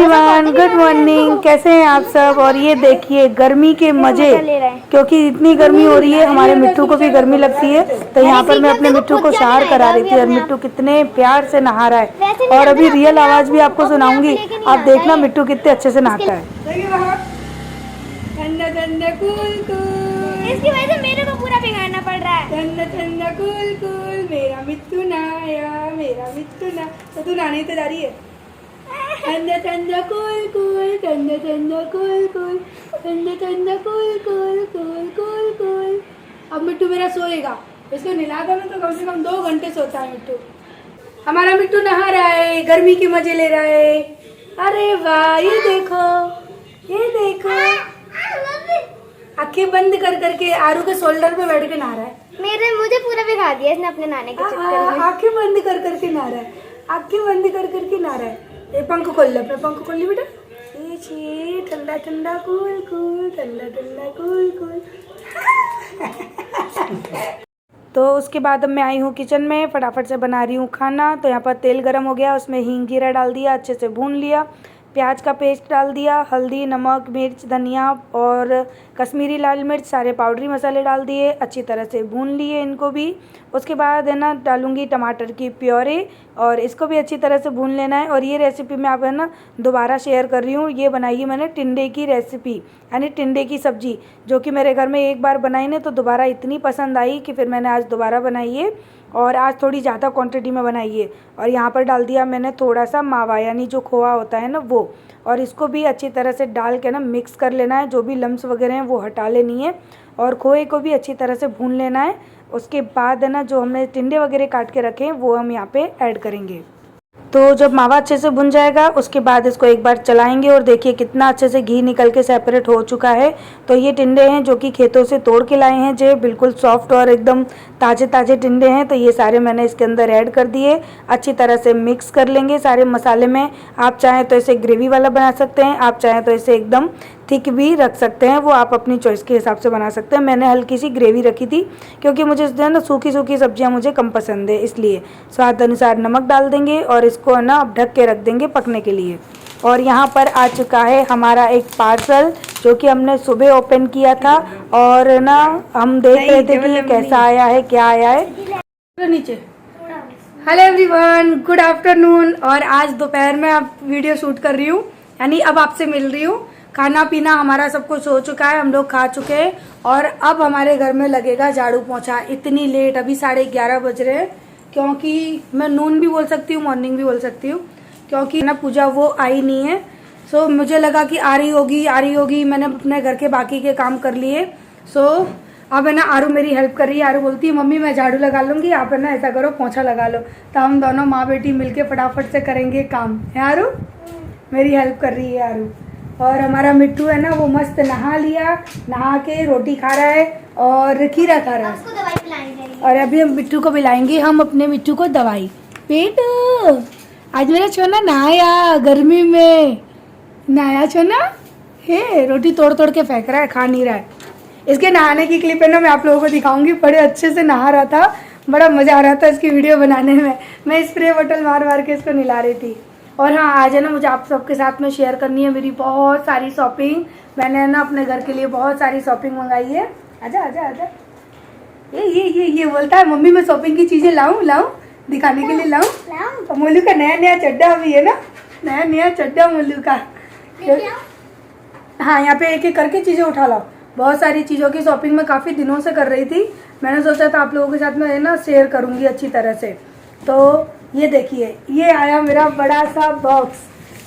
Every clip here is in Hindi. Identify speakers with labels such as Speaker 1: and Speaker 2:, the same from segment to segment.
Speaker 1: Everyone, good morning. कैसे हैं आप सब। और ये देखिए गर्मी के मजे, क्योंकि इतनी गर्मी हो रही है, हमारे मिट्टू को भी गर्मी लगती है। तो यहाँ पर मैं अपने मिट्टू को शावर करा रही थी और मिट्टू कितने प्यार से नहा रहा है। और अभी रियल आवाज भी आपको सुनाऊंगी, आप देखना मिट्टू कितने अच्छे से नहाता है।
Speaker 2: इसकी वजह से मेरे को पूरा भिगाना पड़ रहा है।
Speaker 1: ठंडा ठंडा कूल कूल मेरा मिट्टू नहाया, मेरा मिट्टू ना। तो तू नहाने तो जा रही है। ठंडा ठंडा कूल कूल, ठंडा ठंडा कूल कूल, ठंडा ठंडा cool cool cool cool cool. अब मिट्टू मेरा सोएगा, इसको नहला दो ना तो कम से कम 2 घंटे सोता है मिट्टू। हमारा मिट्टू नहा रहा है, गर्मी के मजे ले रहा है। अरे वाह, ये देखो, ये देखो, आंखें बंद कर करके आरू के शोल्डर पे बैठ के नहा रहा है।
Speaker 2: मुझे पूरा भिगा दिया इसने अपने नहाने के चक्कर में।
Speaker 1: आंखें बंद कर करके नहा रहा है, आंखें बंद कर करके नहा रहा है। ये पंख खोल ले, अपने पंख खोल ली बेटा। ये छी ठंडा ठंडा कूल कूल, ठंडा ठंडा कूल कूल। तो उसके बाद अब मैं आई हूँ किचन में, फटाफट से बना रही हूँ खाना। तो यहाँ पर तेल गरम हो गया, उसमें हींग जीरा डाल दिया, अच्छे से भून लिया। प्याज का पेस्ट डाल दिया, हल्दी नमक मिर्च धनिया और कश्मीरी लाल मिर्च सारे पाउडरी मसाले डाल दिए, अच्छी तरह से भून लिए इनको भी। उसके बाद है ना डालूंगी टमाटर की प्योरे और इसको भी अच्छी तरह से भून लेना है। और ये रेसिपी मैं आप है ना दोबारा शेयर कर रही हूँ। ये बनाई है मैंने टिंडे की रेसिपी, यानी टिंडे की सब्ज़ी, जो कि मेरे घर में एक बार बनाई ने तो दोबारा इतनी पसंद आई कि फिर मैंने आज दोबारा बनाई है और आज थोड़ी ज़्यादा क्वांटिटी में बनाई है। और यहाँ पर डाल दिया मैंने थोड़ा सा मावा, यानी जो खोआ होता है ना वो। और इसको भी अच्छी तरह से डाल के ना मिक्स कर लेना है, जो भी लम्स वगैरह हैं वो हटा लेनी है। और खोए को भी अच्छी तरह से भून लेना है। उसके बाद है ना जो हमने टिंडे वगैरह काट के रखे हैं वो हम यहाँ पे ऐड करेंगे। तो जब मावा अच्छे से भुन जाएगा उसके बाद इसको एक बार चलाएंगे और देखिए कितना अच्छे से घी निकल के सेपरेट हो चुका है। तो ये टिंडे हैं जो कि खेतों से तोड़ के लाए हैं, जो बिल्कुल सॉफ्ट और एकदम ताज़े ताज़े टिंडे हैं। तो ये सारे मैंने इसके अंदर ऐड कर दिए, अच्छी तरह से मिक्स कर लेंगे सारे मसाले में। आप चाहें तो इसे ग्रेवी वाला बना सकते हैं, आप चाहें तो इसे एकदम थिक भी रख सकते हैं, वो आप अपनी चॉइस के हिसाब से बना सकते हैं। मैंने हल्की सी ग्रेवी रखी थी क्योंकि मुझे जो है ना सूखी सूखी सब्जियां मुझे कम पसंद है, इसलिए स्वाद अनुसार नमक डाल देंगे और इसको ना अब ढक के रख देंगे पकने के लिए। और यहाँ पर आ चुका है हमारा एक पार्सल जो कि हमने सुबह ओपन किया था और ना हम देख रहे थे कि ये कैसा आया है, क्या आया है। नीचे हेलो एवरीवन, गुड आफ्टरनून। और आज दोपहर में आप वीडियो शूट कर रही हूँ, यानी अब आपसे मिल रही हूँ। खाना पीना हमारा सब कुछ हो चुका है, हम लोग खा चुके हैं और अब हमारे घर में लगेगा झाड़ू पोछा। इतनी लेट, अभी 11:30 बज रहे हैं, क्योंकि मैं नून भी बोल सकती हूँ मॉर्निंग भी बोल सकती हूँ, क्योंकि ना पूजा वो आई नहीं है। सो मुझे लगा कि आ रही होगी। मैंने अपने घर के बाकी के काम कर लिए। सो अब है ना आरू मेरी हेल्प कर रही है। आरू बोलती है मम्मी मैं झाड़ू लगा लूंगी, आप है ना ऐसा करो पोछा लगा लो। तो हम दोनों माँ बेटी मिलके फटाफट से करेंगे काम। है आरू, मेरी हेल्प कर रही है आरू। और हमारा मिट्टू है ना वो मस्त नहा लिया, नहा के रोटी खा रहा है और खीरा खा रहा है। और अभी हम मिट्टू को पिलाएंगे, हम अपने मिट्टू को दवाई। पेटू आज मेरा छोना नहाया, गर्मी में नहाया छोना। हे रोटी तोड़ तोड़ के फेंक रहा है, खा नहीं रहा है। इसके नहाने की क्लिप है ना मैं आप लोगों को दिखाऊंगी। बड़े अच्छे से नहा रहा था, बड़ा मजा आ रहा था इसकी वीडियो बनाने में। मैं स्प्रे बोतल मार मार के इसको नहला रही थी। और हाँ, आज है ना मुझे आप सबके साथ में शेयर करनी है मेरी बहुत सारी शॉपिंग। मैंने ना अपने घर के लिए बहुत सारी शॉपिंग मंगाई है। आजा आजा आजा। ये बोलता है मम्मी मैं शॉपिंग की चीजें लाऊं दिखाने के लिए लाऊं। तो मोलू का नया चड्डा भी है ना, नया चड्डा मोलू का। हाँ, यहाँ पे एक एक करके चीजें उठा लाओ। बहुत सारी चीज़ों की शॉपिंग मैं काफ़ी दिनों से कर रही थी। मैंने सोचा था आप लोगों के साथ में ना शेयर करूँगी अच्छी तरह से। तो ये देखिए, ये आया मेरा बड़ा सा बॉक्स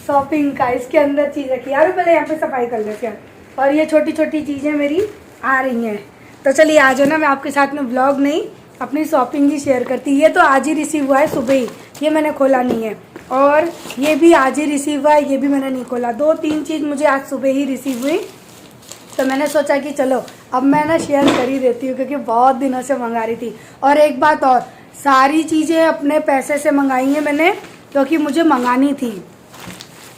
Speaker 1: शॉपिंग का। इसके अंदर चीज़ रखी है। पहले यहाँ पे सफाई कर लेते हैं। और ये छोटी छोटी चीज़ें मेरी आ रही हैं। तो चलिए आज है ना मैं आपके साथ में व्लॉग नहीं, अपनी शॉपिंग ही शेयर करती। ये तो आज ही रिसीव हुआ है सुबह ही, ये मैंने खोला नहीं है। और ये भी आज ही रिसीव हुआ है, ये भी मैंने नहीं खोला। 2-3 चीज़ मुझे आज सुबह ही रिसीव हुई। तो मैंने सोचा कि चलो अब मैं ना शेयर कर ही देती हूँ, क्योंकि बहुत दिनों से मंगा रही थी। और एक बात और, सारी चीज़ें अपने पैसे से मंगाई हैं मैंने, क्योंकि मुझे मंगानी थी।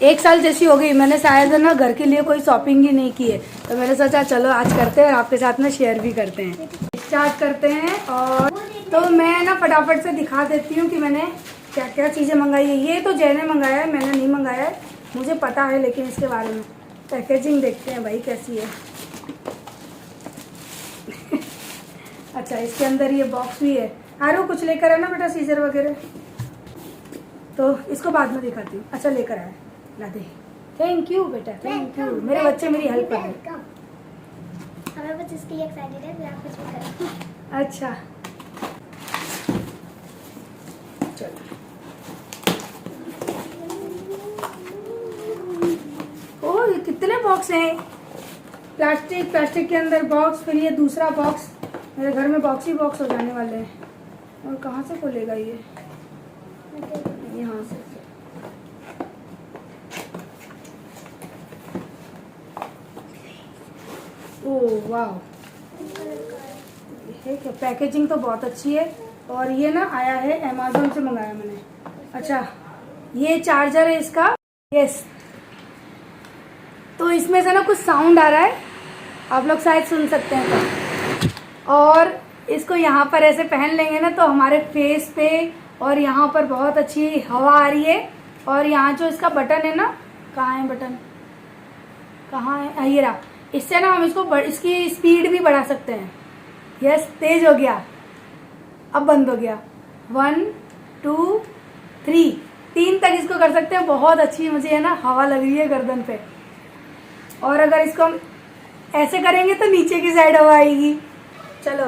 Speaker 1: 1 साल जैसी हो गई, मैंने शायद ना घर के लिए कोई शॉपिंग ही नहीं की है। तो मैंने सोचा चलो आज करते हैं और आपके साथ में शेयर भी करते हैं, स्टार्ट करते हैं। और तो मैं ना फटाफट से दिखा देती हूँ कि मैंने क्या क्या चीज़ें मंगाई है। ये तो जय ने मंगाया है, मैंने नहीं मंगाया है। मुझे पता है लेकिन इसके बारे में पैकेजिंग देखते हैं भाई कैसी है। अच्छा, इसके अंदर ये बॉक्स भी है। आरो कुछ लेकर आना बेटा, सीजर वगैरह, तो इसको बाद में दिखाती हूँ। अच्छा लेकर आया, ला दे। थैंक यू बेटा, थैंक यू। मेरे बच्चे मेरी हेल्प कर रहे हैं।
Speaker 2: हमें बस इसके लिए एक्साइटेड है, फिर आप कुछ भी करो।
Speaker 1: अच्छा चलो, ओ ये कितने बॉक्स हैं। प्लास्टिक के अंदर बॉक्स, फिर ये दूसरा बॉक्स। मेरे घर में बॉक्स ही बॉक्स हो जाने वाले हैं। और कहाँ से खुलेगा ये? यहाँ से। ओह वाह, ये क्या, पैकेजिंग तो बहुत अच्छी है। और ये ना आया है अमेज़न से मंगाया मैंने। अच्छा, ये चार्जर है इसका। यस, तो इसमें से ना कुछ साउंड आ रहा है, आप लोग शायद सुन सकते हैं तो। और इसको यहाँ पर ऐसे पहन लेंगे ना तो हमारे फेस पे और यहाँ पर बहुत अच्छी हवा आ रही है। और यहाँ जो इसका बटन है ना, कहाँ है बटन, कहाँ है, ये रहा। इससे ना हम इसकी स्पीड भी बढ़ा सकते हैं। यस, तेज हो गया, अब बंद हो गया। 1 2 3, 3 तक इसको कर सकते हैं। बहुत अच्छी मुझे है ना हवा लग रही है गर्दन पे। और अगर इसको हम ऐसे करेंगे तो नीचे की साइड हवा आएगी। चलो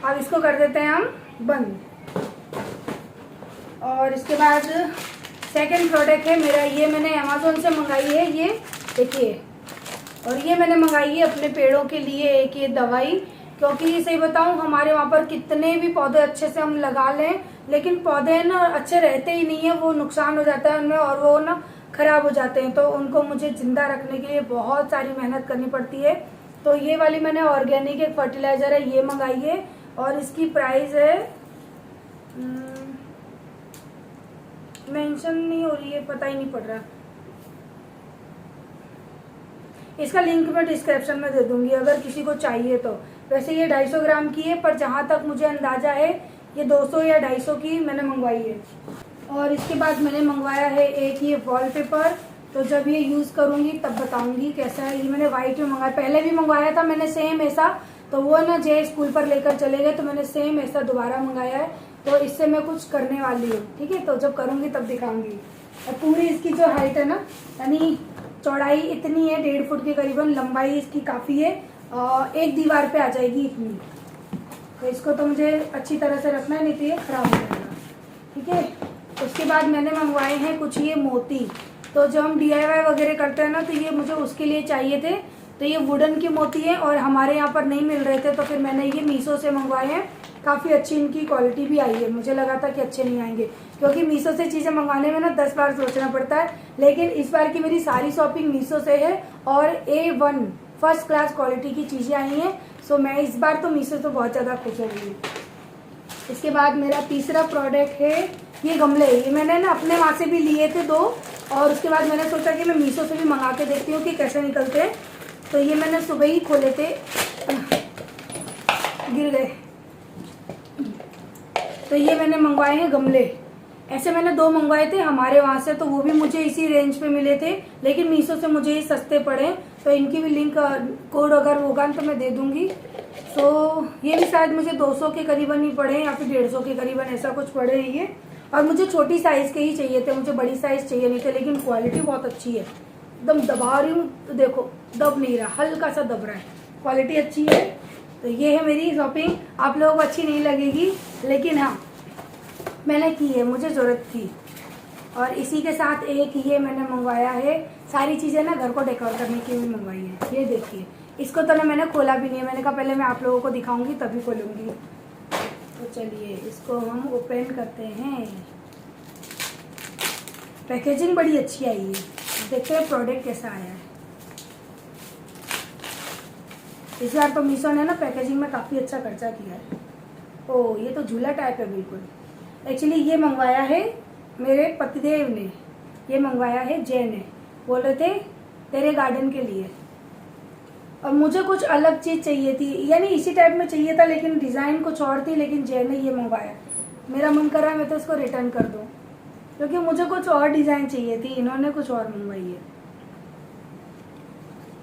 Speaker 1: अब इसको कर देते हैं हम बंद। और इसके बाद सेकंड प्रोडक्ट है मेरा, ये मैंने अमेज़न से मंगाई है। ये देखिए, और ये मैंने मंगाई है अपने पेड़ों के लिए एक ये दवाई। क्योंकि सही बताऊं, हमारे वहाँ पर कितने भी पौधे अच्छे से हम लगा लें, लेकिन पौधे ना अच्छे रहते ही नहीं है, वो नुकसान हो जाता है उनमें और वो ना खराब हो जाते हैं। तो उनको मुझे जिंदा रखने के लिए बहुत सारी मेहनत करनी पड़ती है। तो ये वाली मैंने ऑर्गेनिक एक फर्टिलाइजर है, ये मंगाई है। और इसकी प्राइस है, मेंशन नहीं हो रही है, पता ही नहीं पड़ रहा। इसका लिंक मैं डिस्क्रिप्शन में दे दूंगी अगर किसी को चाहिए तो। वैसे ये 250 ग्राम की है, पर जहाँ तक मुझे अंदाजा है ये 200 या 250 की मैंने मंगवाई है। और इसके बाद मैंने मंगवाया है एक ये वॉलपेपर। तो जब ये यूज़ करूँगी तब बताऊँगी कैसा है। ये मैंने वाइट में मंगाया, पहले भी मंगवाया था मैंने सेम ऐसा, तो वो ना जय स्कूल पर लेकर चले गए, तो मैंने सेम ऐसा दोबारा मंगाया है। तो इससे मैं कुछ करने वाली हूँ, ठीक है, तो जब करूँगी तब दिखाऊँगी। और पूरी इसकी जो हाइट है ना, यानी चौड़ाई इतनी है 1.5 फुट के करीबन, लंबाई इसकी काफ़ी है, एक दीवार पे आ जाएगी इतनी। तो इसको तो मुझे अच्छी तरह से रखना है, नहीं तो ये खराब हो जाएगा, ठीक है। उसके बाद मैंने मंगवाए हैं कुछ ये मोती। तो जो हम DIY वगैरह करते हैं ना, तो ये मुझे उसके लिए चाहिए थे। तो ये वुडन के मोती हैं और हमारे यहाँ पर नहीं मिल रहे थे, तो फिर मैंने ये मीशो से मंगवाए हैं। काफ़ी अच्छी इनकी क्वालिटी भी आई है। मुझे लगा था कि अच्छे नहीं आएंगे, क्योंकि मीशो से चीज़ें मंगाने में ना 10 बार सोचना पड़ता है। लेकिन इस बार की मेरी सारी शॉपिंग मीशो से है और A1 फर्स्ट क्लास क्वालिटी की चीज़ें आई हैं। सो मैं इस बार तो मीशो से बहुत ज़्यादा खुश हो गई हूँ। इसके बाद मेरा तीसरा प्रोडक्ट है ये गमले। ये मैंने ना अपने वहाँ से भी लिए थे 2, और उसके बाद मैंने सोचा कि मैं मीशो से भी मंगा के देखती हूँ कि कैसे निकलते हैं। तो ये मैंने सुबह ही खोले थे, गिर गए। तो ये मैंने मंगवाए हैं गमले। ऐसे मैंने 2 मंगवाए थे हमारे वहाँ से, तो वो भी मुझे इसी रेंज पे मिले थे, लेकिन मीशो से मुझे ये सस्ते पड़े। तो इनकी भी लिंक कोड अगर होगा तो मैं दे दूंगी। सो ये भी शायद मुझे 200 के करीबन ही पड़े या फिर 150 के करीबन, ऐसा कुछ पड़े हैं ये। और मुझे छोटी साइज़ के ही चाहिए थे, मुझे बड़ी साइज़ चाहिए नहीं थे। लेकिन क्वालिटी बहुत अच्छी है, एकदम दबा रही हूँ तो देखो दब नहीं रहा, हल्का सा दब रहा है, क्वालिटी अच्छी है। तो ये है मेरी शॉपिंग। आप लोगों को अच्छी नहीं लगेगी, लेकिन हाँ मैंने की है, मुझे ज़रूरत थी। और इसी के साथ एक ये मैंने मंगवाया है, सारी चीज़ें ना घर को डेकोर करने की भी मंगवाई है। ये देखिए, इसको तो ना मैंने खोला भी नहीं है, मैंने कहा पहले मैं आप लोगों को दिखाऊंगी तभी खोलूंगी। तो चलिए इसको हम ओपन करते हैं। पैकेजिंग बड़ी अच्छी आई है, देखते हैं प्रोडक्ट कैसा आया है। इस बार तो मीशो ने ना पैकेजिंग में काफ़ी अच्छा खर्चा किया है। ओह ये तो झूला टाइप है बिल्कुल। एक्चुअली ये मंगवाया है मेरे पतिदेव ने, ये मंगवाया है जय ने, बोल रहे थे तेरे गार्डन के लिए। और मुझे कुछ अलग चीज़ चाहिए थी, यानी इसी टाइप में चाहिए था, लेकिन डिज़ाइन कुछ और थी, लेकिन जय ने ये मंगवाया। मेरा मन कर रहा है मैं तो इसको रिटर्न कर दूँ। क्योंकि मुझे कुछ और डिज़ाइन चाहिए थी, इन्होंने कुछ और मंगवाई है।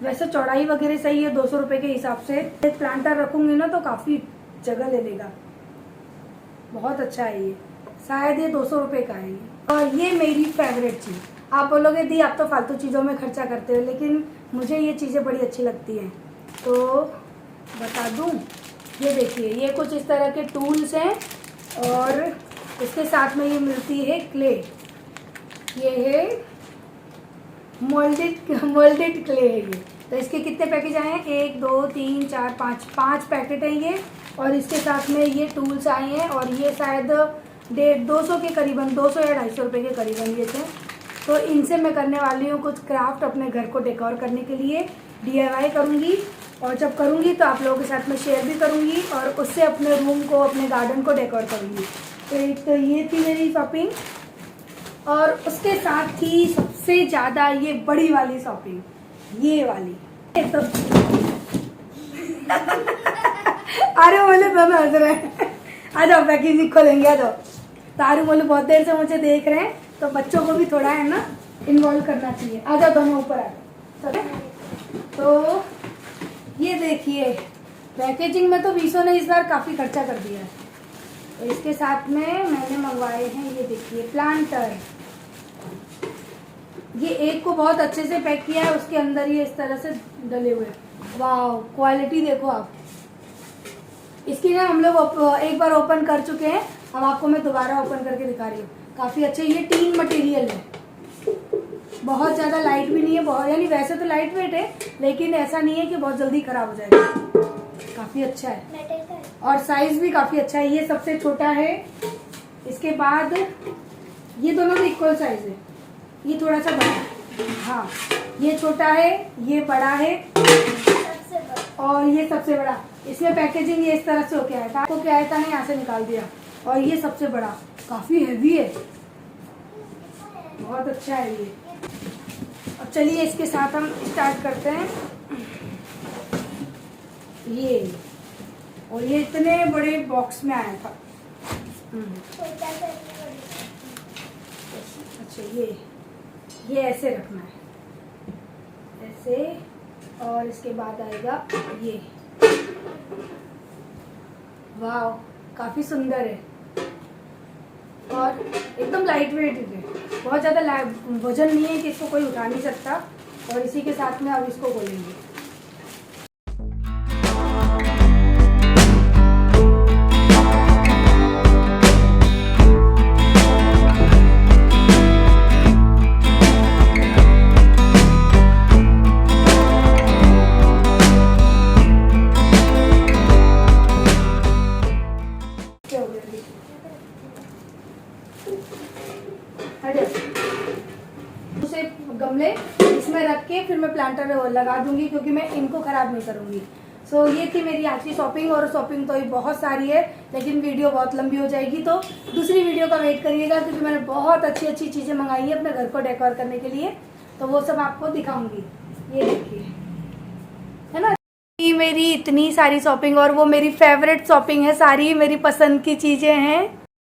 Speaker 1: वैसे चौड़ाई वगैरह सही है 200 रुपये के हिसाब से। एक प्लांटर रखूंगी ना तो काफ़ी जगह ले लेगा। बहुत अच्छा है ये, शायद ये 200 रुपये का है ये। और ये मेरी फेवरेट चीज़, आप बोलोगे दी आप तो फालतू चीज़ों में खर्चा करते हो, लेकिन मुझे ये चीज़ें बड़ी अच्छी लगती हैं। तो बता दूं, ये देखिए ये कुछ इस तरह के टूल्स हैं और इसके साथ में ये मिलती है क्ले। ये है मोल्डेड क्ले है ये। तो इसके कितने पैकेज आए हैं? 1 2 3 4 5 पैकेट है ये। और इसके साथ में ये टूल्स आए हैं और ये शायद 200 के करीबन, 200 या 250 रुपये के करीबन ये थे। तो इनसे मैं करने वाली हूँ कुछ क्राफ्ट अपने घर को डेकोर करने के लिए, DIY करूँगी। और जब करूँगी तो आप लोगों के साथ में शेयर भी करूँगी और उससे अपने रूम को, अपने गार्डन को डेकोर करूँगी। तो एक तो ये थी मेरी शॉपिंग, और उसके साथ ही सबसे ज़्यादा ये बड़ी वाली शॉपिंग, ये वाली। तो अरे बोले दोनों हंस रहे हैं। आ जाओ पैकेजिंग खोलेंगे, आ जाओ। तारू बोले बहुत देर से मुझे देख रहे हैं, तो बच्चों को भी थोड़ा है ना इन्वॉल्व करना चाहिए। आ जाओ दोनों ऊपर, आ जाओ। तो ये देखिए पैकेजिंग में तो वीसो ने इस बार काफ़ी खर्चा कर दिया है। तो इसके साथ में मैंने मंगवाए हैं, ये देखिए प्लांटर। ये एक को बहुत अच्छे से पैक किया है, उसके अंदर ये इस तरह से डले हुए। वाह क्वालिटी देखो आप इसकी ना। हम लोग एक बार ओपन कर चुके हैं, अब आपको मैं दोबारा ओपन करके दिखा रही हूँ। काफ़ी अच्छे, ये टीन मटेरियल है, बहुत ज़्यादा लाइट भी नहीं है, बहुत यानी वैसे तो लाइट वेट है, लेकिन ऐसा नहीं है कि बहुत जल्दी खराब हो जाएगा। काफ़ी अच्छा है और साइज भी काफ़ी अच्छा है। ये सबसे छोटा है, इसके बाद ये दोनों भी इक्वल साइज है। ये थोड़ा सा बड़ा है, हाँ ये छोटा है, ये बड़ा है और ये सबसे बड़ा। इसमें पैकेजिंग ये इस तरह से होके आया था, आपको क्या आया था, यहाँ से निकाल दिया। और ये सबसे बड़ा, काफ़ी हैवी है, बहुत अच्छा है ये। अब चलिए इसके साथ हम स्टार्ट करते हैं। ये और ये इतने बड़े बॉक्स में आया था। अच्छा ये ऐसे रखना है, ऐसे। और इसके बाद आएगा ये। वाह काफ़ी सुंदर है और एकदम लाइट वेट है, बहुत ज़्यादा वजन नहीं है कि इसको कोई उठा नहीं सकता। और इसी के साथ में अब इसको खोलेंगे। गमले इसमें रख के फिर मैं प्लांटर लगा दूंगी, क्योंकि मैं इनको खराब नहीं करूंगी। सो ये थी मेरी आज की शॉपिंग। और शॉपिंग तो बहुत सारी है, लेकिन वीडियो बहुत लंबी हो जाएगी, तो दूसरी वीडियो का वेट करिएगा, क्योंकि मैंने बहुत अच्छी अच्छी चीज़ें मंगाई है अपने घर को डेकोर करने के लिए, तो वो सब आपको दिखाऊंगी। ये देखिए, है ना मेरी इतनी सारी शॉपिंग, और वो मेरी फेवरेट शॉपिंग है, सारी मेरी पसंद की चीज़ें हैं।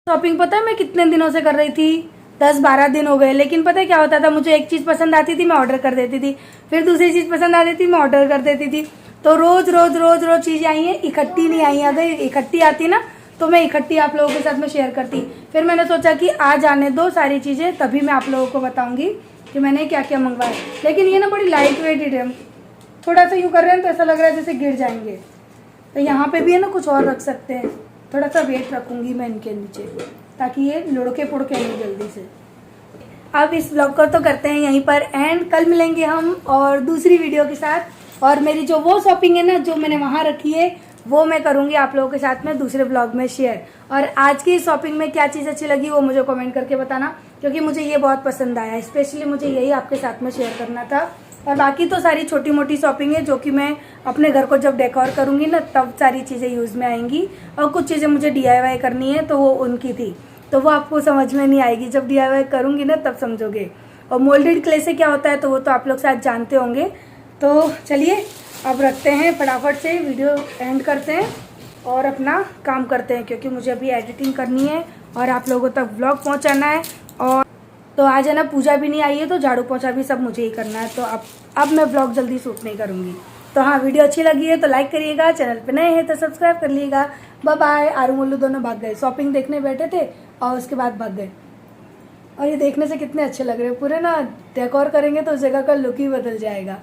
Speaker 1: शॉपिंग पता है मैं कितने दिनों से कर रही थी, 10-12 दिन हो गए। लेकिन पता है क्या होता था, मुझे एक चीज़ पसंद आती थी मैं ऑर्डर कर देती थी, फिर दूसरी चीज़ पसंद आती थी मैं ऑर्डर कर देती थी। तो रोज रोज रोज रोज चीज़ें आई हैं, इकट्ठी नहीं आई हैं। अगर इकट्ठी आती ना तो मैं इकट्ठी आप लोगों के साथ में शेयर करती। फिर मैंने सोचा कि आज आने दो सारी चीज़ें, तभी मैं आप लोगों को बताऊँगी कि मैंने क्या क्या मंगवाया। लेकिन ये ना बड़ी लाइट वेटेड है, थोड़ा सा यूँ कर रहे हैं तो ऐसा लग रहा है जैसे गिर जाएंगे। तो यहाँ पे भी है ना कुछ और रख सकते हैं, थोड़ा सा वेट रखूँगी मैं इनके नीचे, ताकि ये लुढ़के पुढ़के नहीं जल्दी से। अब इस ब्लॉग को तो करते हैं यहीं पर एंड, कल मिलेंगे हम और दूसरी वीडियो के साथ। और मेरी जो वो शॉपिंग है ना जो मैंने वहाँ रखी है, वो मैं करूँगी आप लोगों के साथ में दूसरे ब्लॉग में शेयर। और आज की शॉपिंग में क्या चीज़ अच्छी लगी वो मुझे कमेंट करके बताना, क्योंकि मुझे ये बहुत पसंद आया। स्पेशली मुझे यही आपके साथ में शेयर करना था। और बाकी तो सारी छोटी मोटी शॉपिंग है जो कि मैं अपने घर को जब डेकोर करूँगी ना तब सारी चीज़ें यूज़ में आएंगी। और कुछ चीज़ें मुझे DIY करनी है तो वो उनकी थी, तो वो आपको समझ में नहीं आएगी, जब DIY करूँगी ना तब समझोगे। और मोल्डेड क्ले से क्या होता है तो वो तो आप लोग शायद जानते होंगे। तो चलिए अब रखते हैं, फटाफट से वीडियो एंड करते हैं और अपना काम करते हैं, क्योंकि मुझे अभी एडिटिंग करनी है और आप लोगों तक व्लॉग पहुंचाना है। और तो आज है ना पूजा भी नहीं आई है, तो झाड़ू पोछा भी सब मुझे ही करना है। तो अब मैं व्लॉग जल्दी शूट नहीं करूँगी। तो हाँ, वीडियो अच्छी लगी है तो लाइक करिएगा, चैनल पे नए हैं तो सब्सक्राइब कर लीजिएगा। Bye bye. आरू मोल्लू दोनों भाग गए, शॉपिंग देखने बैठे थे और उसके बाद भाग गए। और ये देखने से कितने अच्छे लग रहे हैं, पूरे ना डेकोर करेंगे तो उस जगह का लुक ही बदल जाएगा।